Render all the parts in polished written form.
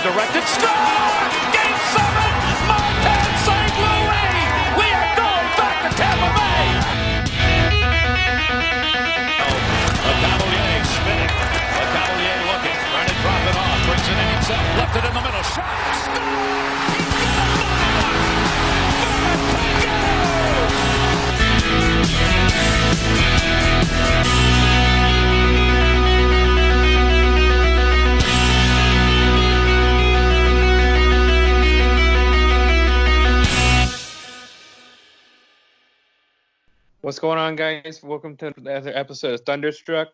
directed. Score! Game 7! Montez St. Louis! We are going back to Tampa Bay! A Cavalier spinning. A Cavalier looking. Trying to drop it off. Brings it in himself. Left it in the middle. Shot! Score! What's going on, guys? Welcome to another episode of Thunderstruck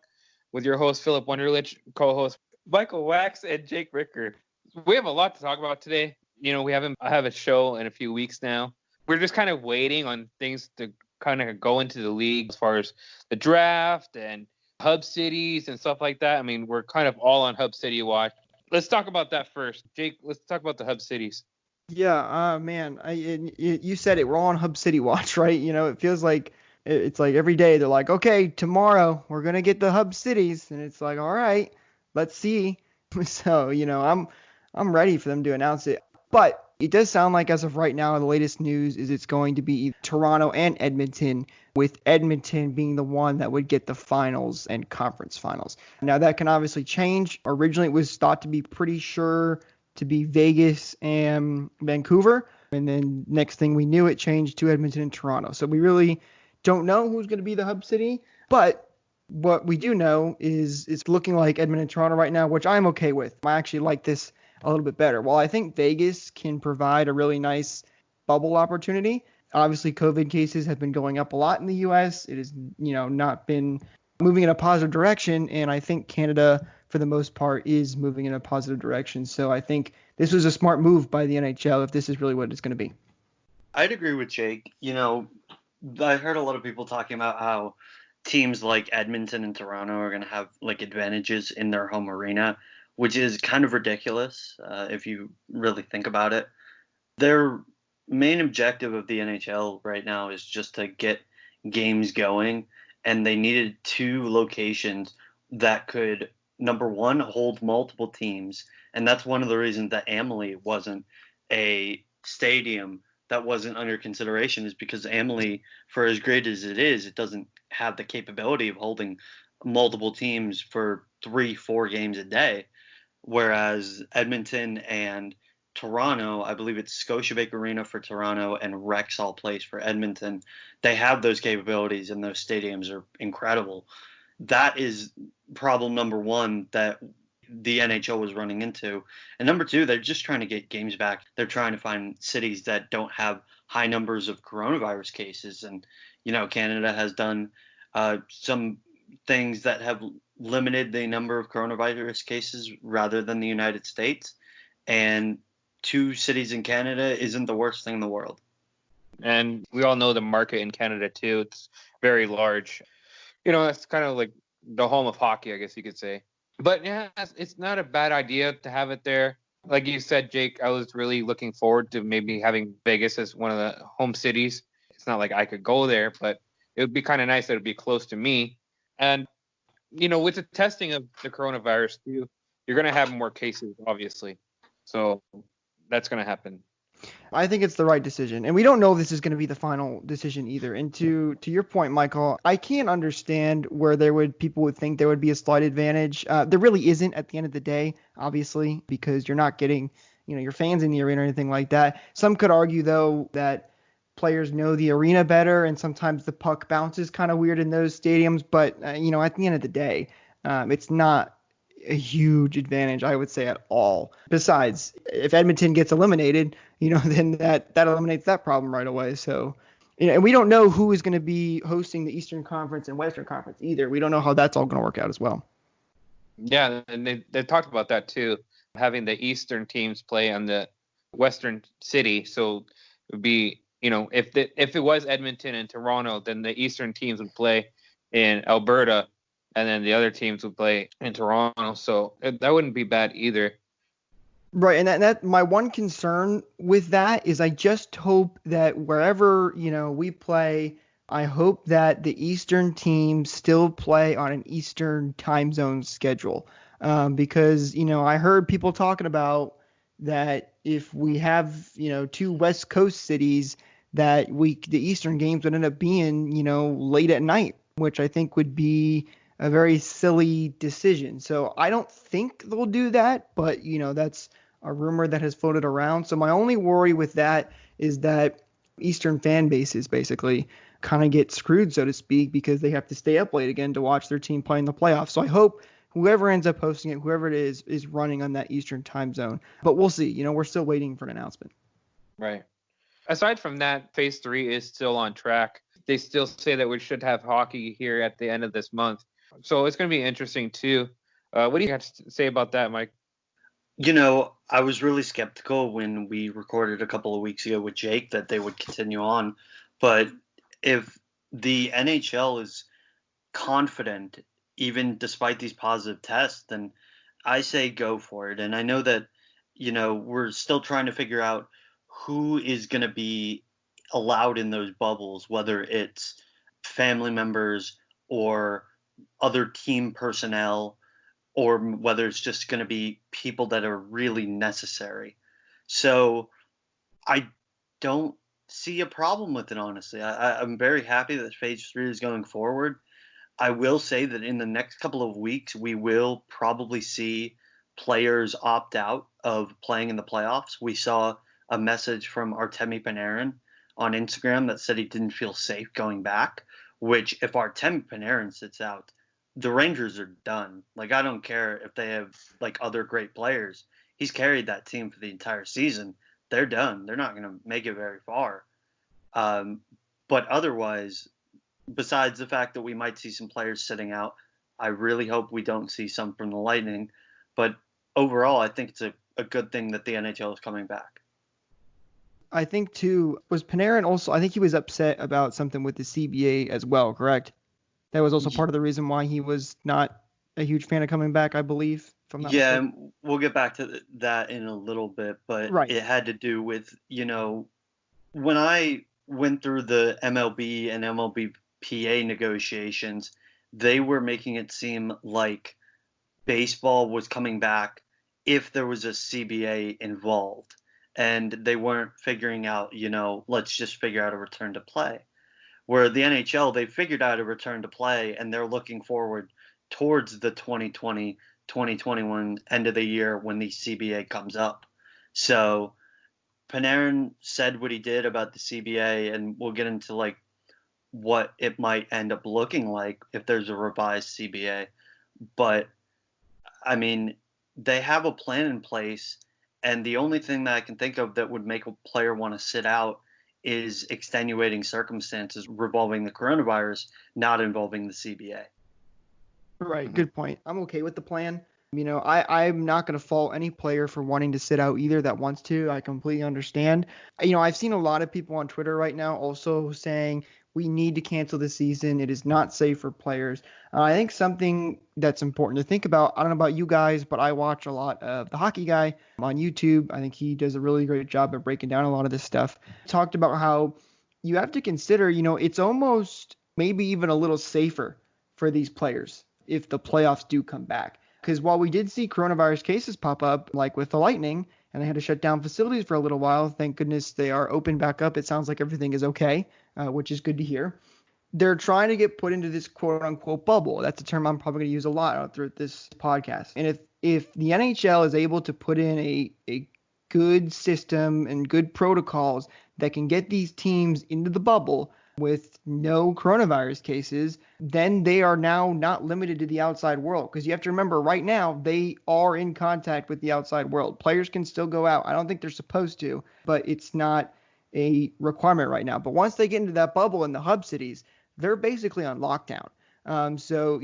with your host, Philip Wunderlich, co-host Michael Wax, and Jake Ricker. We have a lot to talk about today. You know, I have a show in a few weeks now. We're just kind of waiting on things to kind of go into the league as far as the draft and hub cities and stuff like that. I mean, we're kind of all on hub city watch. Let's talk about that first. Jake, let's talk about the hub cities. Yeah, man, you said it. We're all on hub city watch, right? You know, it feels like it's like every day they're like, okay, tomorrow we're going to get the hub cities. And it's like, all right, let's see. So, you know, I'm ready for them to announce it. But it does sound like as of right now, the latest news is it's going to be Toronto and Edmonton, with Edmonton being the one that would get the finals and conference finals. Now, that can obviously change. Originally, it was thought to be pretty sure to be Vegas and Vancouver. And then next thing we knew, it changed to Edmonton and Toronto. So we really don't know who's going to be the hub city, but what we do know is it's looking like Edmonton and Toronto right now, which I'm okay with. I actually like this a little bit better. While I think Vegas can provide a really nice bubble opportunity, obviously COVID cases have been going up a lot in the U.S. It has, you know, not been moving in a positive direction, and I think Canada, for the most part, is moving in a positive direction. So I think this was a smart move by the NHL if this is really what it's going to be. I'd agree with Jake. You know, I heard a lot of people talking about how teams like Edmonton and Toronto are going to have like advantages in their home arena, which is kind of ridiculous if you really think about it. Their main objective of the NHL right now is just to get games going, and they needed two locations that could, number one, hold multiple teams, and that's one of the reasons that Amalie wasn't a stadium that wasn't under consideration, is because Amalie, for as great as it is, it doesn't have the capability of holding multiple teams for 3-4 games a day. Whereas Edmonton and Toronto, I believe it's Scotiabank Arena for Toronto and Rexall Place for Edmonton, they have those capabilities and those stadiums are incredible. That is problem number one that the NHL was running into. And number two, they're just trying to get games back. They're trying to find cities that don't have high numbers of coronavirus cases. And, you know, Canada has done some things that have limited the number of coronavirus cases rather than the United States. And two cities in Canada isn't the worst thing in the world. And we all know the market in Canada, too. It's very large. You know, that's kind of like the home of hockey, I guess you could say. But yeah, it's not a bad idea to have it there. Like you said, Jake, I was really looking forward to maybe having Vegas as one of the home cities. It's not like I could go there, but it would be kind of nice that it would be close to me. And, you know, with the testing of the coronavirus, too, you're going to have more cases, obviously. So that's going to happen. I think it's the right decision. And we don't know if this is going to be the final decision either. And to your point, Michael, I can't understand where people would think there would be a slight advantage. There really isn't at the end of the day, obviously, because you're not getting, you know, your fans in the arena or anything like that. Some could argue, though, that players know the arena better and sometimes the puck bounces kind of weird in those stadiums. But, you know, at the end of the day, it's not a huge advantage, I would say, at all. Besides, if Edmonton gets eliminated, you know, then that eliminates that problem right away. So, you know, and we don't know who is going to be hosting the Eastern Conference and Western Conference either. We don't know how that's all going to work out as well. Yeah, and they talked about that too, having the Eastern teams play on the Western city. So it would be, you know, if it was Edmonton and Toronto, then the Eastern teams would play in Alberta, and then the other teams would play in Toronto. So that wouldn't be bad either. Right, and that my one concern with that is I just hope that wherever, you know, we play, I hope that the Eastern teams still play on an Eastern time zone schedule. Because, you know, I heard people talking about that if we have, two West Coast cities, that the Eastern games would end up being, late at night, which I think would be a very silly decision. So I don't think they'll do that, but that's a rumor that has floated around. So my only worry with that is that Eastern fan bases basically kind of get screwed, so to speak, because they have to stay up late again to watch their team play in the playoffs. So I hope whoever ends up hosting it, whoever it is running on that Eastern time zone. But we'll see. We're still waiting for an announcement. Right. Aside from that, Phase 3 is still on track. They still say that we should have hockey here at the end of this month. So it's going to be interesting, too. What do you have to say about that, Mike? I was really skeptical when we recorded a couple of weeks ago with Jake that they would continue on. But if the NHL is confident, even despite these positive tests, then I say go for it. And I know that, we're still trying to figure out who is going to be allowed in those bubbles, whether it's family members or other team personnel, or whether it's just going to be people that are really necessary. So I don't see a problem with it, honestly. I'm very happy that Phase 3 is going forward. I will say that in the next couple of weeks, we will probably see players opt out of playing in the playoffs. We saw a message from Artemi Panarin on Instagram that said he didn't feel safe going back, which if Artemi Panarin sits out, the Rangers are done. Like, I don't care if they have other great players. He's carried that team for the entire season. They're done. They're not going to make it very far. But otherwise, besides the fact that we might see some players sitting out, I really hope we don't see some from the Lightning. But overall, I think it's a good thing that the NHL is coming back. I think, too, was Panarin also, I think he was upset about something with the CBA as well, correct? That was also part of the reason why he was not a huge fan of coming back, I believe. If I'm not mistaken. And we'll get back to that in a little bit, but Right. It had to do with, when I went through the MLB and MLBPA negotiations, they were making it seem like baseball was coming back if there was a CBA involved, and they weren't figuring out, let's just figure out a return to play. Where the NHL, they figured out a return to play, and they're looking forward towards the 2020-2021 end of the year when the CBA comes up. So Panarin said what he did about the CBA, and we'll get into what it might end up looking like if there's a revised CBA. But I mean, they have a plan in place, and the only thing that I can think of that would make a player want to sit out is extenuating circumstances revolving the coronavirus, not involving the CBA. Right. Mm-hmm. Good point. I'm okay with the plan. I'm not going to fault any player for wanting to sit out either that wants to. I completely understand. I've seen a lot of people on Twitter right now also saying we need to cancel the season. It is not safe for players. I think something that's important to think about, I don't know about you guys, but I watch a lot of The Hockey Guy on YouTube. I think he does a really great job of breaking down a lot of this stuff. Talked about how you have to consider, it's almost maybe even a little safer for these players if the playoffs do come back. Because while we did see coronavirus cases pop up, like with the Lightning, and they had to shut down facilities for a little while, thank goodness they are open back up. It sounds like everything is okay, which is good to hear. They're trying to get put into this quote-unquote bubble. That's a term I'm probably going to use a lot throughout this podcast. And if the NHL is able to put in a good system and good protocols that can get these teams into the bubble with no coronavirus cases, then they are now not limited to the outside world. Because you have to remember, right now, they are in contact with the outside world. Players can still go out. I don't think they're supposed to, but it's not a requirement right now. But once they get into that bubble in the hub cities, they're basically on lockdown. So,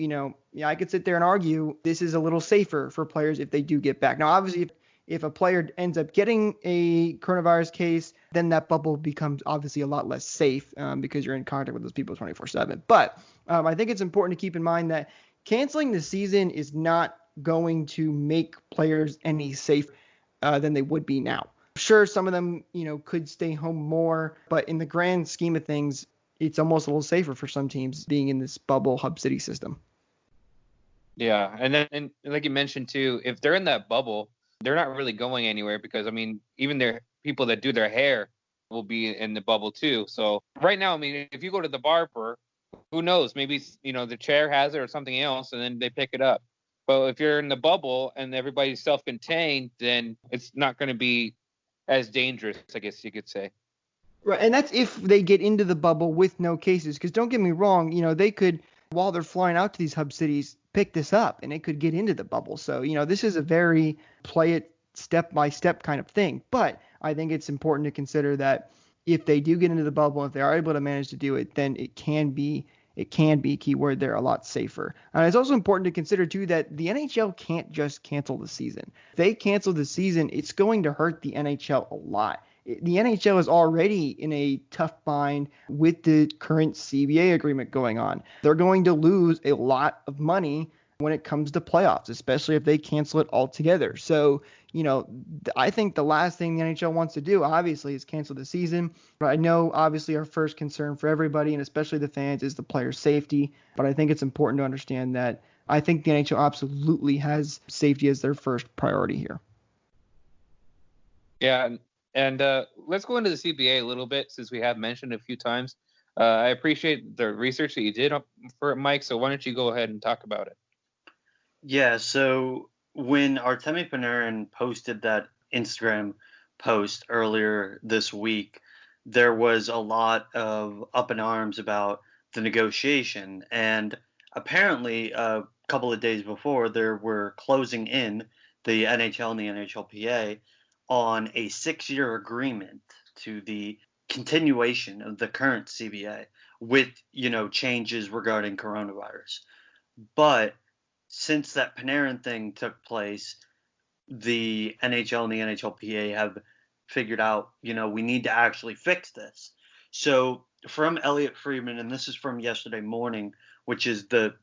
I could sit there and argue this is a little safer for players if they do get back. Now, obviously, if a player ends up getting a coronavirus case, then that bubble becomes obviously a lot less safe because you're in contact with those people 24/7. But I think it's important to keep in mind that canceling the season is not going to make players any safer than they would be now. Sure, some of them, could stay home more, but in the grand scheme of things, it's almost a little safer for some teams being in this bubble hub city system. Yeah, and like you mentioned too, if they're in that bubble, they're not really going anywhere because, I mean, even their people that do their hair will be in the bubble too. So right now, I mean, if you go to the barber, who knows? Maybe, the chair has it or something else, and then they pick it up. But if you're in the bubble and everybody's self-contained, then it's not going to be as dangerous, I guess you could say. Right, and that's if they get into the bubble with no cases. Because don't get me wrong, they could, while they're flying out to these hub cities, pick this up, and it could get into the bubble. So, this is a very play it step by step kind of thing. But I think it's important to consider that if they do get into the bubble, if they are able to manage to do it, then it can be keyword there, a lot safer. And it's also important to consider too that the NHL can't just cancel the season. If they cancel the season, it's going to hurt the NHL a lot. The NHL is already in a tough bind with the current CBA agreement going on. They're going to lose a lot of money when it comes to playoffs, especially if they cancel it altogether. So, I think the last thing the NHL wants to do, obviously, is cancel the season. But I know, obviously, our first concern for everybody, and especially the fans, is the players' safety. But I think it's important to understand that I think the NHL absolutely has safety as their first priority here. Yeah, and let's go into the CBA a little bit since we have mentioned it a few times. I appreciate the research that you did for it, Mike. So why don't you go ahead and talk about it? Yeah, so when Artemi Panarin posted that Instagram post earlier this week, there was a lot of up in arms about the negotiation. And apparently, a couple of days before, there were closing in the NHL and the NHLPA on a 6-year agreement to the continuation of the current CBA with, changes regarding coronavirus. But since that Panarin thing took place, the NHL and the NHLPA have figured out, we need to actually fix this. So from Elliot Friedman, and this is from yesterday morning, which is the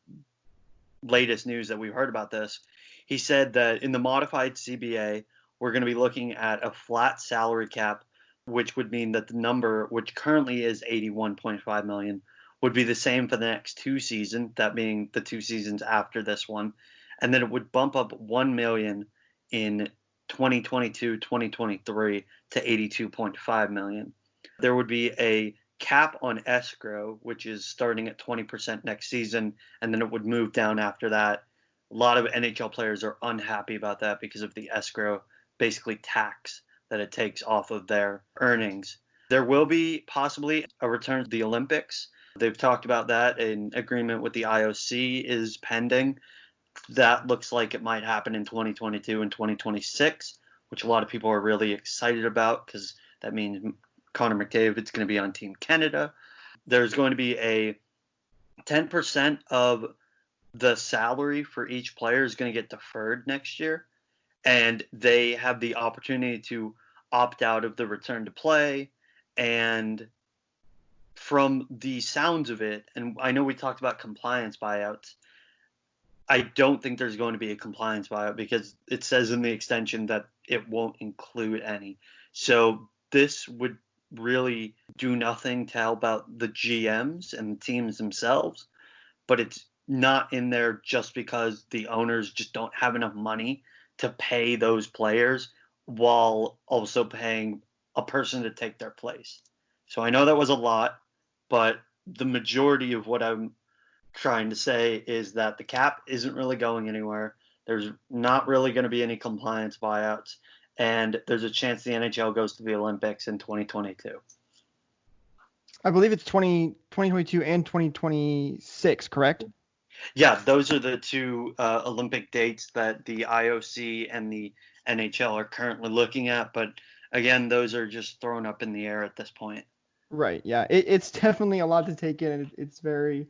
latest news that we've heard about this, he said that in the modified CBA, we're going to be looking at a flat salary cap, which would mean that the number, which currently is $81.5 million, would be the same for the next 2 seasons, that being the 2 seasons after this one. And then it would bump up $1 million in 2022-2023 to $82.5 million. There would be a cap on escrow, which is starting at 20% next season, and then it would move down after that. A lot of NHL players are unhappy about that because of the escrow, basically tax that it takes off of their earnings. There will be possibly a return to the Olympics. They've talked about that. An agreement with the IOC is pending. That looks like it might happen in 2022 and 2026, which a lot of people are really excited about because that means Connor McDavid's going to be on Team Canada. There's going to be a 10% of the salary for each player is going to get deferred next year, and they have the opportunity to opt out of the return to play. And from the sounds of it, and I know we talked about compliance buyouts, I don't think there's going to be a compliance buyout because it says in the extension that it won't include any. So this would really do nothing to help out the GMs and the teams themselves, but it's not in there just because the owners just don't have enough money to pay those players while also paying a person to take their place. So I know that was a lot, but the majority of what I'm trying to say is that the cap isn't really going anywhere. There's not really going to be any compliance buyouts, and there's a chance the NHL goes to the Olympics in 2022. I believe it's 2022 and 2026, correct? Yeah, those are the two Olympic dates that the IOC and the NHL are currently looking at. But again, those are just thrown up in the air at this point. Right. Yeah. It's definitely a lot to take in. It's very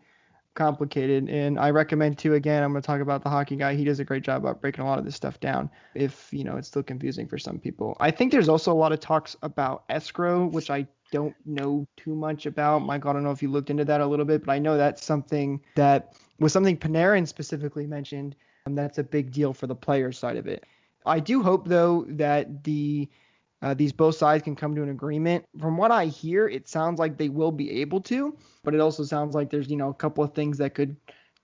complicated. And I recommend too, again, I'm going to talk about the hockey guy. He does a great job about breaking a lot of this stuff down if, it's still confusing for some people. I think there's also a lot of talks about escrow, which I don't know too much about. Michael, I don't know if you looked into that a little bit, but I know that's something that was something Panarin specifically mentioned. And that's a big deal for the player side of it. I do hope, though, that these both sides can come to an agreement. From what I hear, it sounds like they will be able to, but it also sounds like there's, a couple of things that could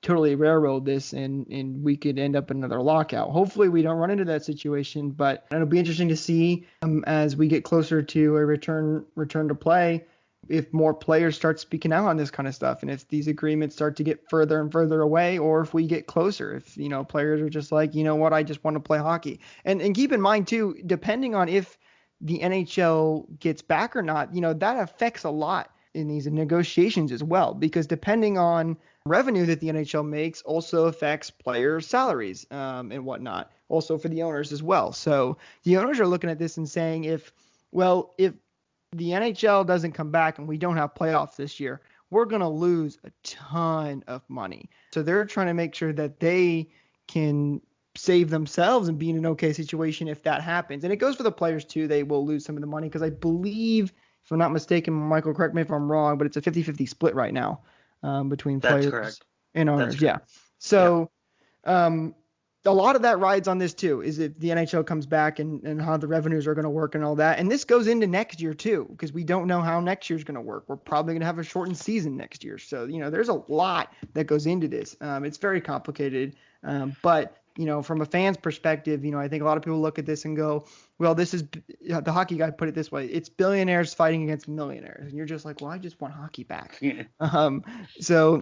totally railroad this and we could end up in another lockout. Hopefully we don't run into that situation, but it'll be interesting to see as we get closer to a return to play, if more players start speaking out on this kind of stuff, and if these agreements start to get further and further away, or if we get closer, if players are just like, you know what, I just want to play hockey. And keep in mind too, depending on if the NHL gets back or not, that affects a lot in these negotiations as well, because depending on revenue that the NHL makes also affects players' salaries and whatnot, also for the owners as well. So the owners are looking at this and saying, if the NHL doesn't come back and we don't have playoffs this year, we're going to lose a ton of money. So they're trying to make sure that they can save themselves and be in an okay situation if that happens. And it goes for the players too. They will lose some of the money because I believe, if I'm not mistaken, Michael, correct me if I'm wrong, but it's a 50-50 split right now between players and owners. Yeah. So a lot of that rides on this too, is if the NHL comes back and how the revenues are going to work and all that. And this goes into next year too, because we don't know how next year's going to work. We're probably going to have a shortened season next year. So, there's a lot that goes into this. It's very complicated. But from a fan's perspective, I think a lot of people look at this and go, well, this is, the hockey guy put it this way, it's billionaires fighting against millionaires. And you're just like, well, I just want hockey back. So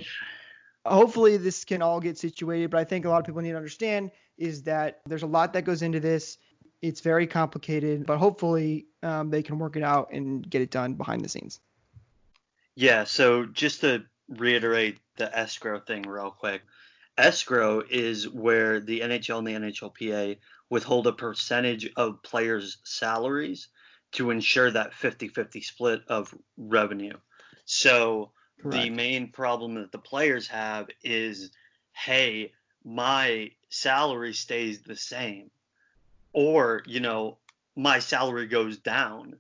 hopefully this can all get situated, but I think a lot of people need to understand is that there's a lot that goes into this. It's very complicated, but hopefully they can work it out and get it done behind the scenes. Yeah, so just to reiterate the escrow thing real quick. Escrow is where the NHL and the NHLPA withhold a percentage of players' salaries to ensure that 50-50 split of revenue. So correct. The main problem that the players have is, hey, my salary stays the same, or, my salary goes down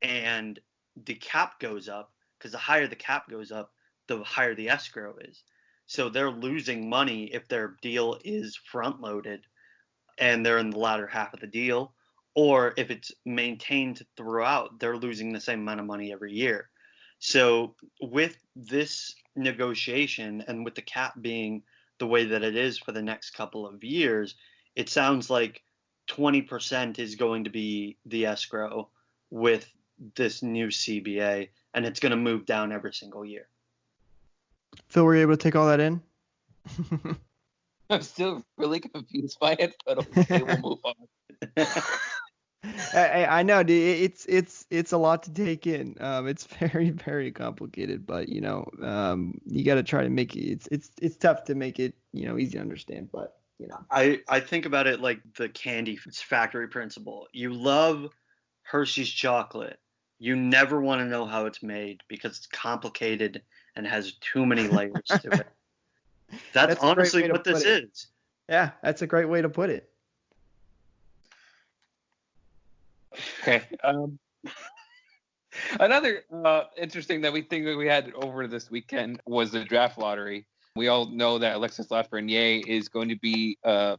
and the cap goes up, because the higher the cap goes up, the higher the escrow is. So they're losing money if their deal is front loaded and they're in the latter half of the deal, or if it's maintained throughout, they're losing the same amount of money every year. So with this negotiation and with the cap being the way that it is for the next couple of years, it sounds like 20% is going to be the escrow with this new CBA, and it's going to move down every single year. Phil, were you able to take all that in? I'm still really confused by it, but okay, we'll move on. I know, dude. It's a lot to take in. It's very, very complicated, but you got to try to make it. It's tough to make it easy to understand, but I think about it like the candy factory principle. You love Hershey's chocolate. You never want to know how it's made because it's complicated and has too many layers to it. That's honestly what this is. Yeah, that's a great way to put it. Okay. Another interesting thing that we had over this weekend was the draft lottery. We all know that Alexis Lafreniere is going to be the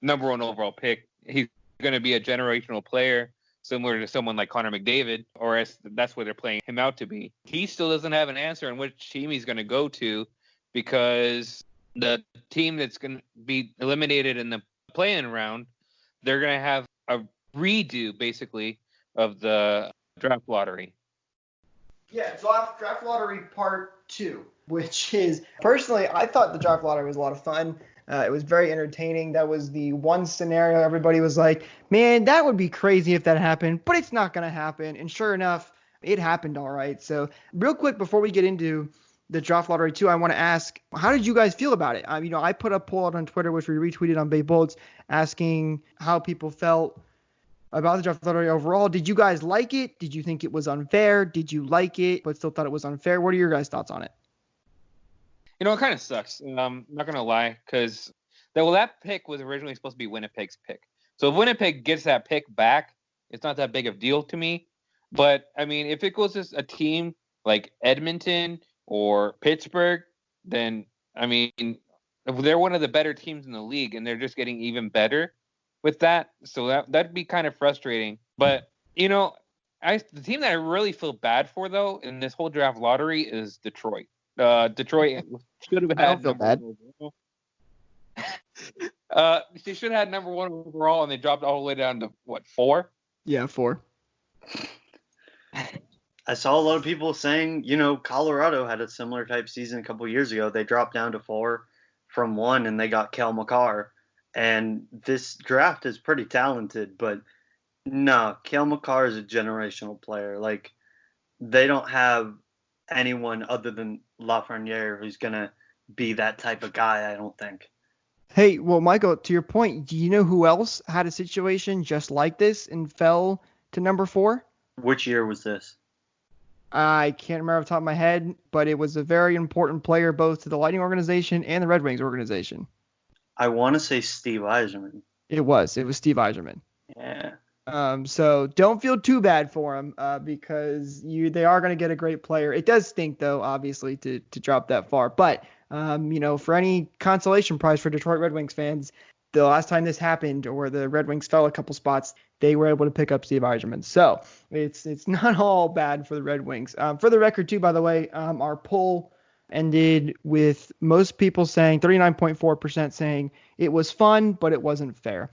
number one overall pick. He's going to be a generational player, similar to someone like Connor McDavid, or that's what they're playing him out to be. He still doesn't have an answer on which team he's going to go to, because the team that's going to be eliminated in the play-in round, they're going to have a redo, basically, of the draft lottery. Yeah, draft lottery part 2, which is, personally, I thought the draft lottery was a lot of fun. It was very entertaining. That was the one scenario everybody was like, man, that would be crazy if that happened, but it's not going to happen. And sure enough, it happened all right. So real quick, before we get into the draft lottery 2, I want to ask, how did you guys feel about it? I put a poll out on Twitter, which we retweeted on Bay Bolts, asking how people felt about the draft lottery overall. Did you guys like it? Did you think it was unfair? Did you like it but still thought it was unfair? What are your guys' thoughts on it? It kind of sucks. I'm not going to lie, because that pick was originally supposed to be Winnipeg's pick. So if Winnipeg gets that pick back, it's not that big of a deal to me. But, if it goes to a team like Edmonton or Pittsburgh, then, they're one of the better teams in the league, and they're just getting even better with that. So that'd be kind of frustrating. But, the team that I really feel bad for, though, in this whole draft lottery is Detroit. Detroit should have I don't had feel number bad. one overall. They should have had number one overall, and they dropped all the way down to what, 4? Yeah, 4. I saw a lot of people saying, Colorado had a similar type season a couple years ago. They dropped down to 4 from 1, and they got Cale Makar. And this draft is pretty talented, but no, Cale Makar is a generational player. Like, they don't have anyone other than Lafreniere who's gonna be that type of guy, I don't think. Hey, well, Michael, to your point, do you know who else had a situation just like this and fell to number 4? Which year was this? I can't remember off the top of my head, but it was a very important player both to the Lightning organization and the Red Wings organization. I want to say Steve Yzerman. It was Steve Yzerman. Yeah. So don't feel too bad for him because they are going to get a great player. It does stink, though, obviously, to drop that far. But, for any consolation prize for Detroit Red Wings fans, the last time this happened or the Red Wings fell a couple spots, they were able to pick up Steve Yzerman. So it's not all bad for the Red Wings. For the record, too, by the way, our poll ended with most people saying 39.4% saying it was fun, but it wasn't fair.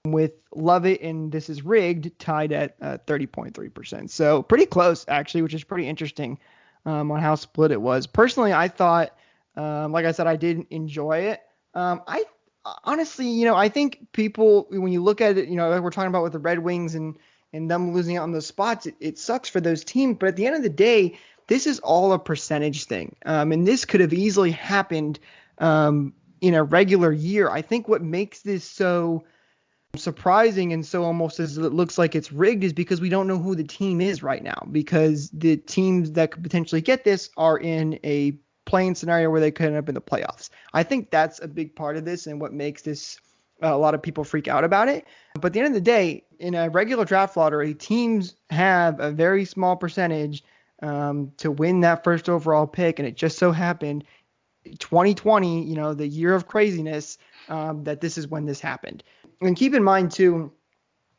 With Love It and This Is Rigged tied at 30.3%. So pretty close, actually, which is pretty interesting on how split it was. Personally, I thought, like I said, I did enjoy it. I honestly, I think people, when you look at it, like we're talking about with the Red Wings and them losing out on those spots, it sucks for those teams. But at the end of the day, this is all a percentage thing. And this could have easily happened in a regular year. I think what makes this so surprising and so almost as it looks like it's rigged is because we don't know who the team is right now, because the teams that could potentially get this are in a playing scenario where they could end up in the playoffs. I think that's a big part of this and what makes this a lot of people freak out about it. But at the end of the day, in a regular draft lottery, teams have a very small percentage to win that first overall pick, and it just so happened 2020, the year of craziness, that this is when this happened. And keep in mind, too,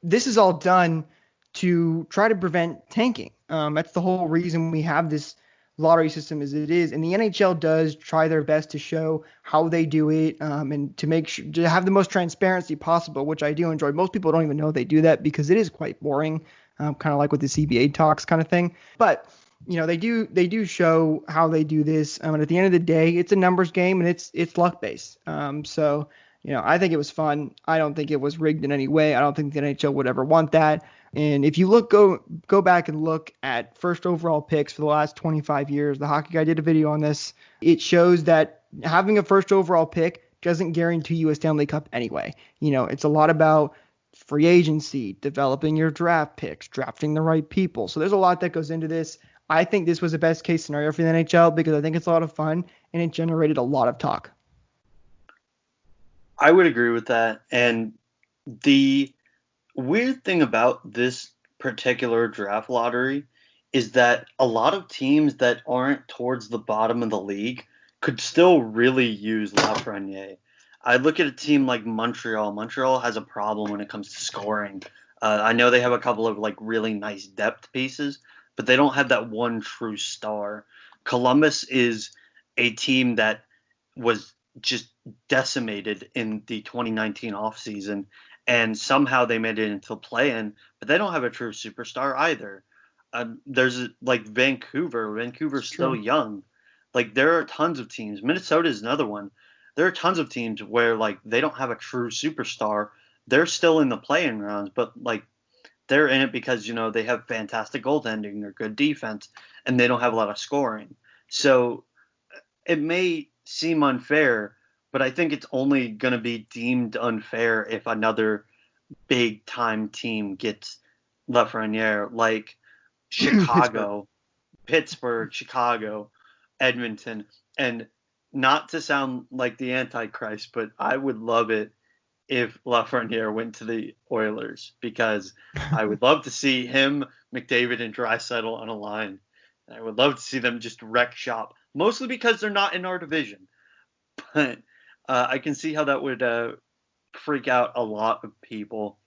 this is all done to try to prevent tanking. That's the whole reason we have this lottery system as it is. And the NHL does try their best to show how they do it and to make sure to have the most transparency possible, which I do enjoy. Most people don't even know they do that because it is quite boring, kind of like with the CBA talks kind of thing. But they do show how they do this. And at the end of the day, it's a numbers game and it's luck based. So I think it was fun. I don't think it was rigged in any way. I don't think the NHL would ever want that. And if you go back and look at first overall picks for the last 25 years, the Hockey Guy did a video on this. It shows that having a first overall pick doesn't guarantee you a Stanley Cup anyway. It's a lot about free agency, developing your draft picks, drafting the right people. So there's a lot that goes into this. I think this was the best case scenario for the NHL because I think it's a lot of fun and it generated a lot of talk. I would agree with that. And the weird thing about this particular draft lottery is that a lot of teams that aren't towards the bottom of the league could still really use Lafreniere. I look at a team like Montreal. Montreal has a problem when it comes to scoring. I know they have a couple of really nice depth pieces, but they don't have that one true star. Columbus is a team that was just decimated in the 2019 offseason, and somehow they made it into the play-in, but they don't have a true superstar either. There's Vancouver. Vancouver's still young. There are tons of teams. Minnesota is another one. There are tons of teams where they don't have a true superstar. They're still in the play-in rounds, but they're in it because they have fantastic goaltending, they're good defense, and they don't have a lot of scoring. So it may seem unfair, but I think it's only going to be deemed unfair if another big-time team gets Lafreniere, like Chicago, Pittsburgh, Chicago, Edmonton. And not to sound like the Antichrist, but I would love it if Lafreniere went to the Oilers, because I would love to see him, McDavid, and Draisaitl on a line. I would love to see them just wreck shop, mostly because they're not in our division. But I can see how that would freak out a lot of people.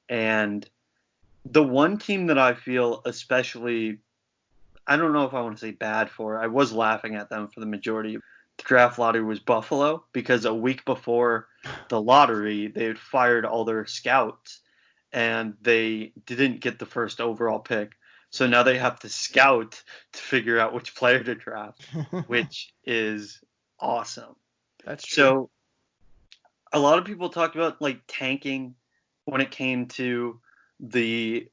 And the one team that I feel especially I don't know if I want to say bad for. I was laughing at them for the majority. The draft lottery was Buffalo because a week before the lottery, they had fired all their scouts and they didn't get the first overall pick. So now they have to scout to figure out which player to draft, which is awesome. That's true. So a lot of people talked about like tanking when it came to the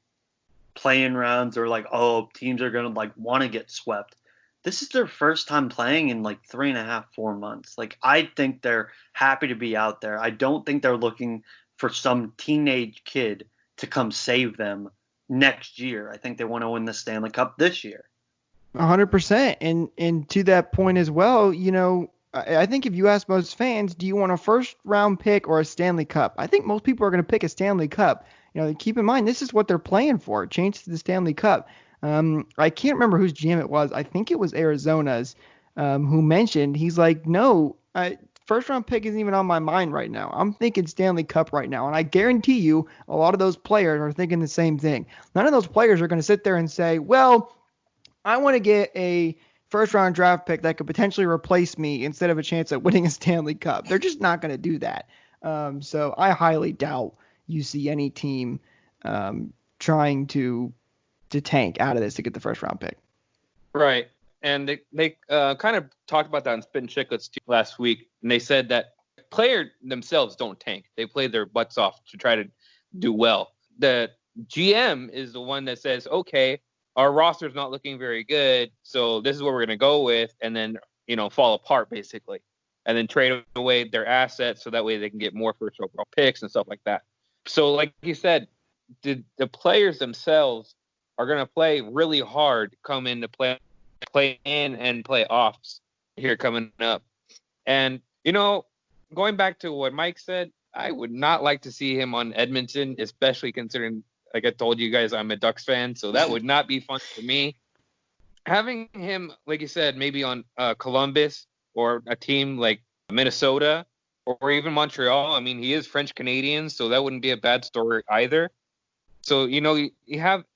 play-in rounds, or like, oh, teams are gonna like want to get swept. This is their first time playing in like 3.5, 4 months. Like, I think they're happy to be out there. I don't think they're looking for some teenage kid to come save them next year. I think they want to win the Stanley Cup this year. 100%. And to that point as well, I think if you ask most fans, do you want a first round pick or a Stanley Cup? I think most people are going to pick a Stanley Cup. Keep in mind, this is what they're playing for, change to the Stanley Cup. I can't remember whose GM it was. I think it was Arizona's, who mentioned, he's like, no, first round pick isn't even on my mind right now. I'm thinking Stanley Cup right now. And I guarantee you a lot of those players are thinking the same thing. None of those players are going to sit there and say, well, I want to get a first round draft pick that could potentially replace me instead of a chance at winning a Stanley Cup. They're just not going to do that. So I highly doubt you see any team trying to tank out of this to get the first round pick. Right. And they kind of talked about that on Spin Chicklets last week. And they said that players themselves don't tank. They play their butts off to try to do well. The GM is the one that says, okay, our roster's not looking very good, so this is what we're going to go with, and then, fall apart, basically. And then trade away their assets so that way they can get more first overall picks and stuff like that. So, like you said, the players themselves are going to play really hard come into play in and playoffs here coming up. And, going back to what Mike said, I would not like to see him on Edmonton, especially considering, like I told you guys, I'm a Ducks fan, so that would not be fun for me. Having him, like you said, maybe on Columbus or a team like Minnesota or even Montreal. I mean, he is French Canadian, so that wouldn't be a bad story either. So, you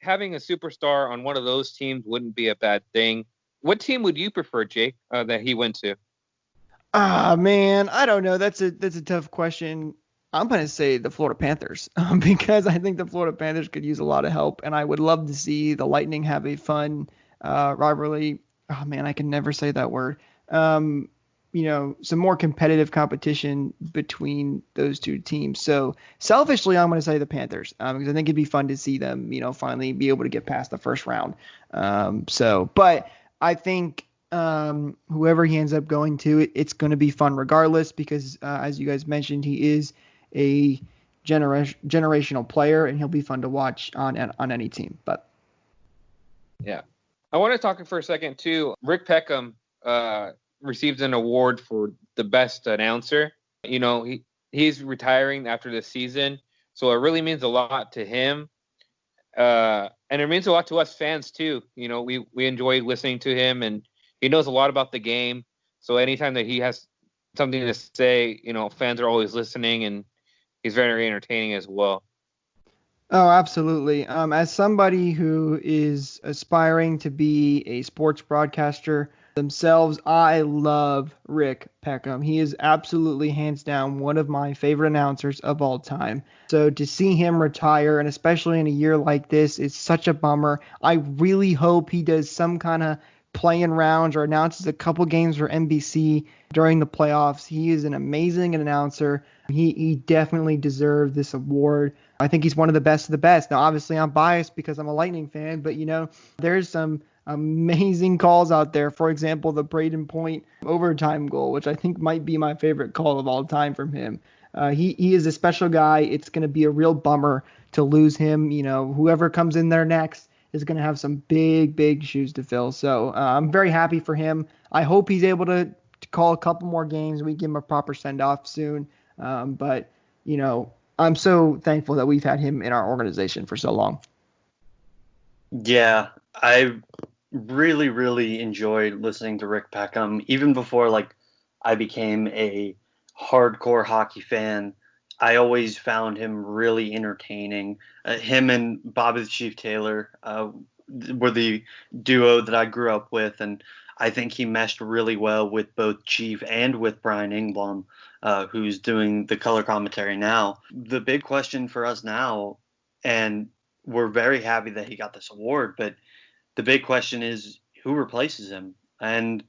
having a superstar on one of those teams wouldn't be a bad thing. What team would you prefer, Jake, that he went to? Man, I don't know. That's a tough question. I'm going to say the Florida Panthers because I think the Florida Panthers could use a lot of help, and I would love to see the Lightning have a fun rivalry. Oh, man, I can never say that word. Some more competitive competition between those two teams. So selfishly, I'm going to say the Panthers because I think it'd be fun to see them, finally be able to get past the first round. But I think whoever he ends up going to, it's going to be fun regardless because, as you guys mentioned, he is a generational player, and he'll be fun to watch on any team. But yeah, I want to talk for a second too. Rick Peckham received an award for the best announcer. He's retiring after this season, so it really means a lot to him, and it means a lot to us fans too. We enjoy listening to him, and he knows a lot about the game. So anytime that he has something to say, fans are always listening, and he's very entertaining as well. Oh, absolutely. As somebody who is aspiring to be a sports broadcaster themselves, I love Rick Peckham. He is absolutely hands down one of my favorite announcers of all time. So to see him retire, and especially in a year like this, is such a bummer. I really hope he does some kind of playing rounds or announces a couple games for NBC during the playoffs. He is an amazing announcer. He definitely deserved this award. I think he's one of the best of the best. Now, obviously, I'm biased because I'm a Lightning fan, but there's some amazing calls out there. For example, the Braden Point overtime goal, which I think might be my favorite call of all time from him. He is a special guy. It's going to be a real bummer to lose him. Whoever comes in there next is going to have some big shoes to fill. So I'm very happy for him. I hope he's able to call a couple more games. We give him a proper send-off soon. But I'm so thankful that we've had him in our organization for so long. Yeah, I really enjoyed listening to Rick Peckham. Even before I became a hardcore hockey fan, I always found him really entertaining. Him and Bobby the Chief Taylor, were the duo that I grew up with, and I think he meshed really well with both Chief and with Brian Engblom, who's doing the color commentary now. The big question for us now, and we're very happy that he got this award, but the big question is who replaces him? And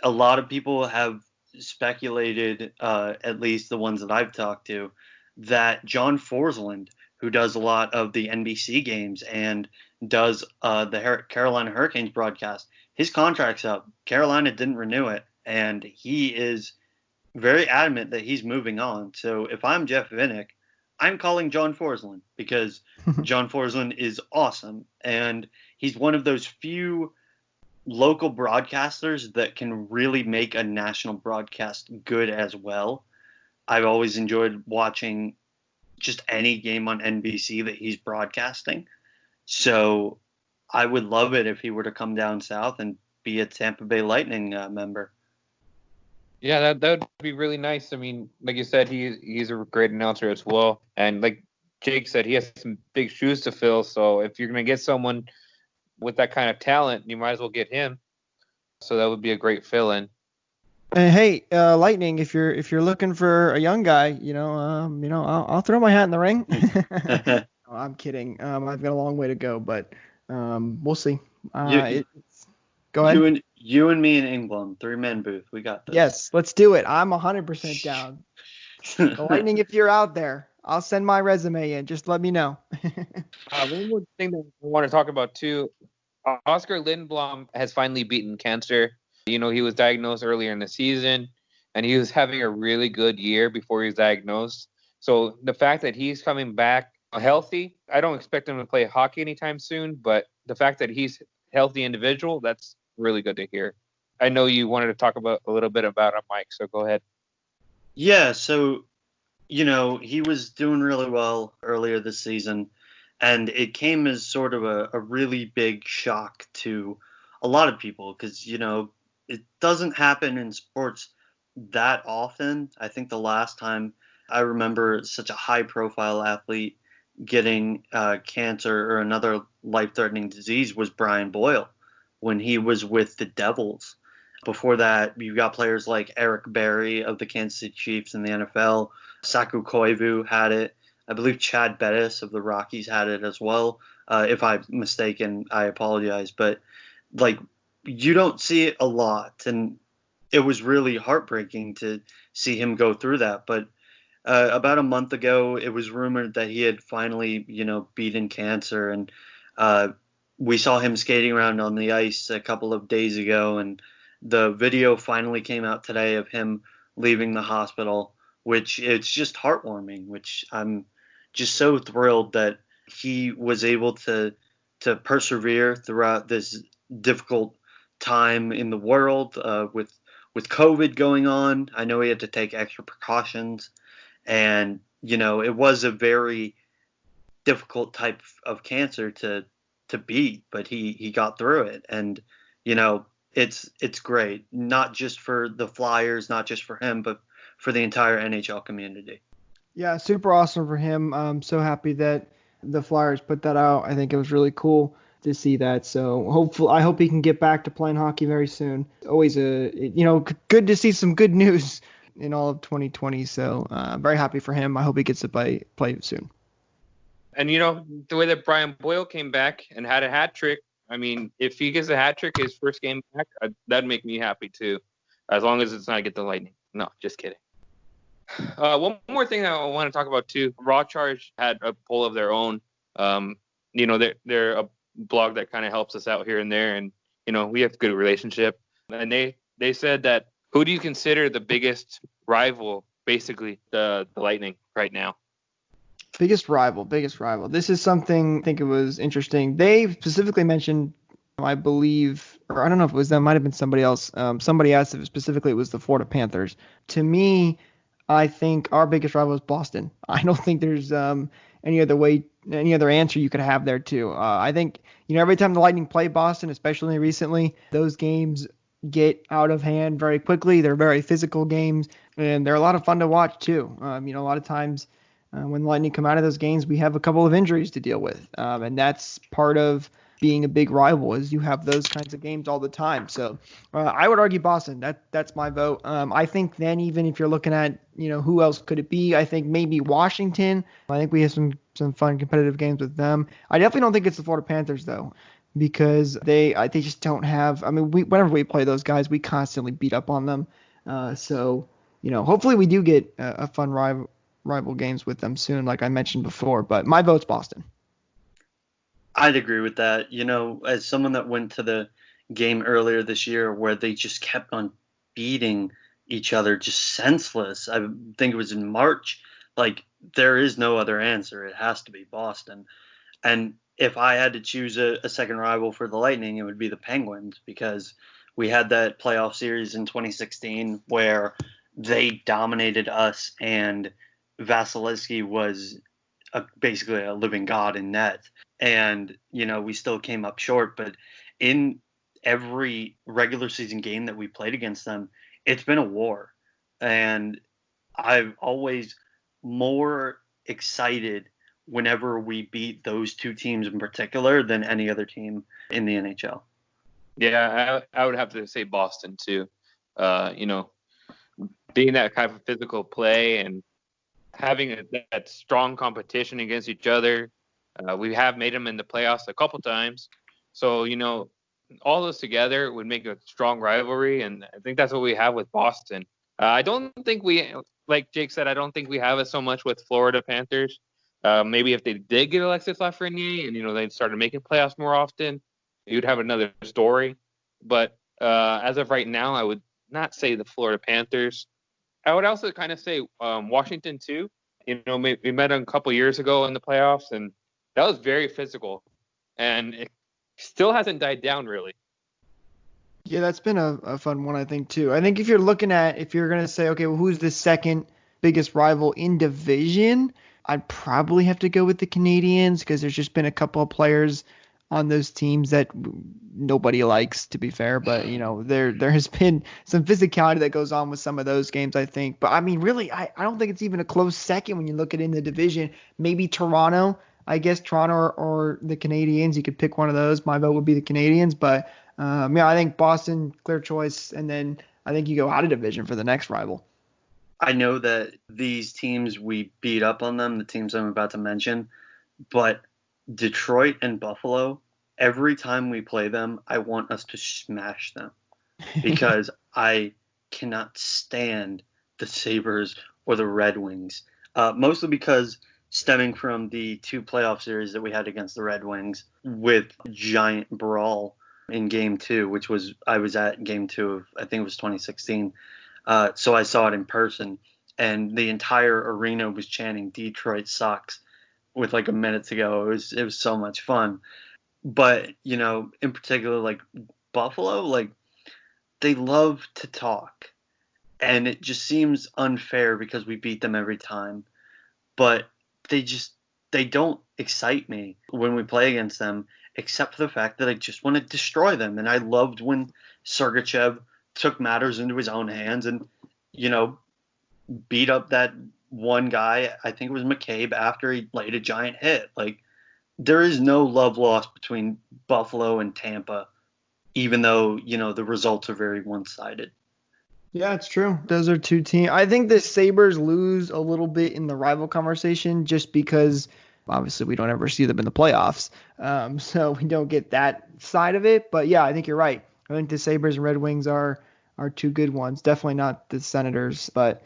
a lot of people have speculated, at least the ones that I've talked to, that John Forsland, who does a lot of the NBC games and does the Carolina Hurricanes broadcast, his contract's up. Carolina didn't renew it, and he is very adamant that he's moving on. So if I'm Jeff Vinnick, I'm calling John Forsland because John Forsland is awesome, and he's one of those few local broadcasters that can really make a national broadcast good as well. I've always enjoyed watching just any game on NBC that he's broadcasting. So I would love it if he were to come down south and be a Tampa Bay Lightning member. Yeah, that would be really nice. I mean, like you said, he's a great announcer as well. And like Jake said, he has some big shoes to fill. So if you're going to get someone with that kind of talent, you might as well get him. So that would be a great fill-in. And hey, Lightning, if you're looking for a young guy, I'll throw my hat in the ring. No, I'm kidding. I've got a long way to go, but we'll see. Go ahead. You and me and Engblom, 3-man booth. We got this. Yes, let's do it. I'm 100% down. The Lightning, if you're out there, I'll send my resume in. Just let me know. One more thing that I want to talk about too. Oscar Lindblom has finally beaten cancer. He was diagnosed earlier in the season, and he was having a really good year before he was diagnosed. So the fact that he's coming back healthy, I don't expect him to play hockey anytime soon, but the fact that he's a healthy individual, that's really good to hear. I know you wanted to talk about a little bit about it, Mike, so go ahead. Yeah, so, he was doing really well earlier this season, and it came as sort of a really big shock to a lot of people because, it doesn't happen in sports that often. I think the last time I remember such a high-profile athlete getting cancer or another life-threatening disease was Brian Boyle when he was with the Devils. Before that, you've got players like Eric Berry of the Kansas City Chiefs in the NFL. Saku Koivu had it. I believe Chad Bettis of the Rockies had it as well. If I'm mistaken, I apologize. But, you don't see it a lot. And it was really heartbreaking to see him go through that. But about a month ago, it was rumored that he had finally, beaten cancer. And we saw him skating around on the ice a couple of days ago. And the video finally came out today of him leaving the hospital, which it's just heartwarming, which I'm just so thrilled that he was able to persevere throughout this difficult time in the world with COVID going on. I know he had to take extra precautions, and it was a very difficult type of cancer to beat, but he got through it, and it's great, not just for the Flyers, not just for him, but for the entire NHL community. Yeah, super awesome for him. I'm so happy that the Flyers put that out. I think it was really cool to see that. So I hope he can get back to playing hockey very soon. Always good to see some good news in all of 2020. So very happy for him. I hope he gets to play soon. And the way that Brian Boyle came back and had a hat trick. I mean, if he gets a hat trick his first game back, that'd make me happy too, as long as it's not get the Lightning. No, just kidding. One more thing that I want to talk about too. Raw Charge had a poll of their own. They're a blog that kind of helps us out here and there, and we have a good relationship. And they said that who do you consider the biggest rival, basically the Lightning right now? Biggest rival. This is something I think it was interesting. They specifically mentioned, I believe, or I don't know if it was them, might have been somebody else. Somebody asked if specifically it was the Florida Panthers. To me, I think our biggest rival is Boston. I don't think there's any other answer you could have there too. I think every time the Lightning play Boston, especially recently, those games get out of hand very quickly. They're very physical games, and they're a lot of fun to watch too. A lot of times when the Lightning come out of those games, we have a couple of injuries to deal with, and that's part of being a big rival is you have those kinds of games all the time. So I would argue Boston. That's my vote. I think then even if you're looking at, who else could it be? I think maybe Washington. I think we have some fun competitive games with them. I definitely don't think it's the Florida Panthers though, because they just don't have. I mean, whenever we play those guys, we constantly beat up on them. So hopefully we do get a fun rival games with them soon, like I mentioned before. But my vote's Boston. I'd agree with that. As someone that went to the game earlier this year where they just kept on beating each other, just senseless. I think it was in March. Like, there is no other answer. It has to be Boston. And if I had to choose a second rival for the Lightning, it would be the Penguins, because we had that playoff series in 2016 where they dominated us, and Vasilevsky was basically a living god in net. And, we still came up short. But in every regular season game that we played against them, it's been a war. And I've always more excited whenever we beat those two teams in particular than any other team in the NHL. Yeah, I would have to say Boston too. Being that kind of physical play and having that strong competition against each other. We have made them in the playoffs a couple times. So, all those together would make a strong rivalry. And I think that's what we have with Boston. I don't think like Jake said, I don't think we have it so much with Florida Panthers. Maybe if they did get Alexis Lafreniere and, they started making playoffs more often, you'd have another story. But as of right now, I would not say the Florida Panthers. I would also kind of say Washington too. We met them a couple years ago in the playoffs, and that was very physical, and it still hasn't died down really. Yeah, that's been a fun one, I think, too. I think if you're going to say, okay, well, who's the second biggest rival in division, I'd probably have to go with the Canadians, because there's just been a couple of players on those teams that nobody likes, to be fair. But, there has been some physicality that goes on with some of those games, I think. But, I mean, really, I don't think it's even a close second when you look at it in the division. Maybe Toronto. I guess Toronto or the Canadians. You could pick one of those. My vote would be the Canadians. But, I think Boston, clear choice. And then I think you go out of division for the next rival. I know that these teams, we beat up on them, the teams I'm about to mention. But Detroit and Buffalo, every time we play them, I want us to smash them, because I cannot stand the Sabres or the Red Wings, mostly because stemming from the two playoff series that we had against the Red Wings with giant brawl in game 2, I was at game 2 of, I think it was 2016. So I saw it in person, and the entire arena was chanting Detroit sucks with like a minute to go. It was so much fun. But, in particular, like Buffalo, like, they love to talk, and it just seems unfair because we beat them every time. But they don't excite me when we play against them, except for the fact that I just want to destroy them. And I loved when Sergachev took matters into his own hands and, beat up that one guy, I think it was McCabe, after he laid a giant hit. Like, there is no love lost between Buffalo and Tampa, even though, the results are very one-sided. Yeah, it's true. Those are two teams. I think the Sabres lose a little bit in the rival conversation just because obviously we don't ever see them in the playoffs. So we don't get that side of it. But yeah, I think you're right. I think the Sabres and Red Wings are two good ones. Definitely not the Senators, but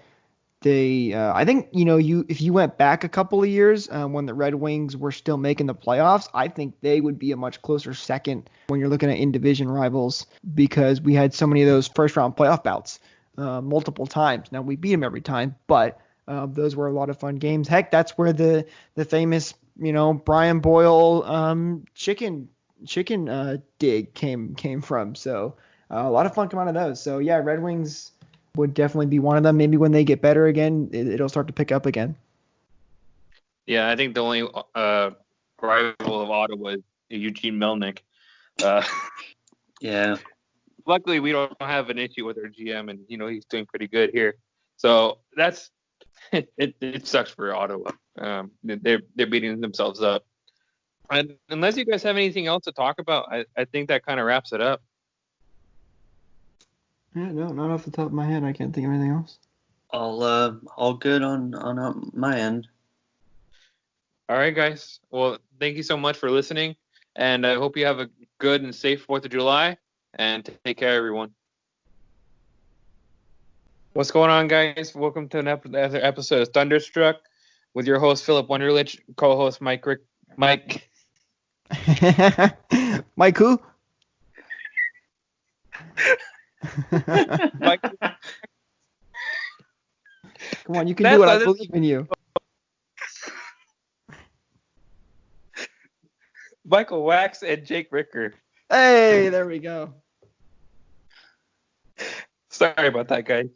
they I think if you went back a couple of years when the Red Wings were still making the playoffs, I think they would be a much closer second when you're looking at in-division rivals, because we had so many of those first-round playoff bouts multiple times. Now, we beat them every time, but those were a lot of fun games. Heck, that's where the famous Brian Boyle chicken dig came from. So a lot of fun coming out of those. So yeah, Red Wings would definitely be one of them. Maybe when they get better again, it'll start to pick up again. Yeah, I think the only rival of Ottawa is Eugene Melnyk. Yeah. Luckily, we don't have an issue with our GM, and he's doing pretty good here. So that's it sucks for Ottawa. They're beating themselves up. And unless you guys have anything else to talk about, I think that kind of wraps it up. Yeah, no, not off the top of my head. I can't think of anything else. All good on my end. All right, guys. Well, thank you so much for listening, and I hope you have a good and safe 4th of July, and take care, everyone. What's going on, guys? Welcome to another episode of Thunderstruck with your host, Philip Wunderlich, co-host Mike. Mike who? Mike. Come on, you can do it. I believe in you. Michael Wax and Jake Ricker. Hey, there we go. Sorry about that, guys.